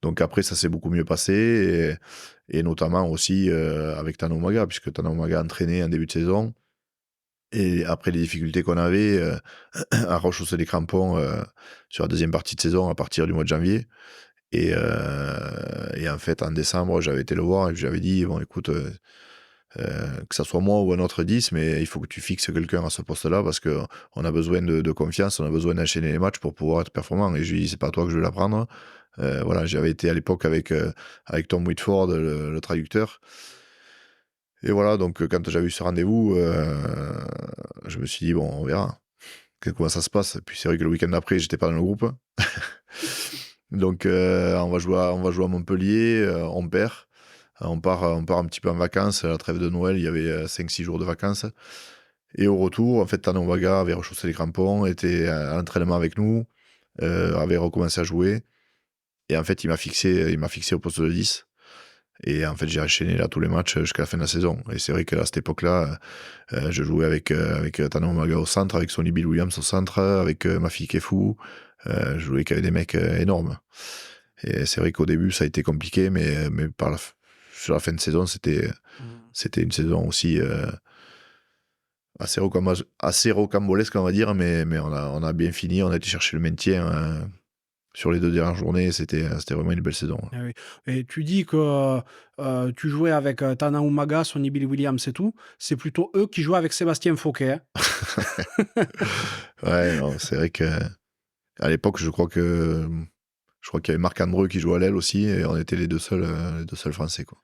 Donc après, ça s'est beaucoup mieux passé, et notamment aussi avec Tana Umaga, puisque Tana Umaga entraînait en début de saison. Et après les difficultés qu'on avait à rechausser les crampons sur la deuxième partie de saison à partir du mois de janvier. Et en fait, en décembre, j'avais été le voir et j'avais dit, bon, écoute, que ça soit moi ou un autre 10, mais il faut que tu fixes quelqu'un à ce poste-là parce qu'on a besoin de confiance, on a besoin d'enchaîner les matchs pour pouvoir être performant. Et je lui dis, c'est pas à toi que je vais l'apprendre. Voilà, j'avais été à l'époque avec Tom Whitford, le traducteur. Et voilà, donc quand j'avais eu ce rendez-vous, je me suis dit, bon, on verra comment ça se passe. Et puis c'est vrai que le week-end d'après, j'étais pas dans le groupe. Donc on va jouer à Montpellier, on perd. On part un petit peu en vacances. À la trêve de Noël, il y avait 5-6 jours de vacances. Et au retour, en fait, Tano Waga avait rechaussé les crampons, était à l'entraînement avec nous, avait recommencé à jouer. Et en fait, il m'a fixé au poste de 10. Et en fait, j'ai enchaîné là tous les matchs jusqu'à la fin de la saison. Et c'est vrai qu'à cette époque-là, je jouais avec Tano Maga au centre, avec Sonny Bill Williams au centre, avec Mafi Kefu. Je jouais qu'avec des mecs énormes. Et c'est vrai qu'au début, ça a été compliqué, mais sur la fin de saison, c'était une saison aussi assez rocambolesque, on va dire, mais on a bien fini, on a été chercher le maintien sur les 2 dernières journées. C'était vraiment une belle saison. Ah oui. Et tu dis que tu jouais avec Tana Umaga, Sonny Bill Williams et tout. C'est plutôt eux qui jouaient avec Sébastien Fauquet, hein. Ouais, non, c'est vrai que à l'époque, je crois qu'il y avait Marc Andreu qui jouait à l'aile aussi, et on était les deux seuls Français, quoi.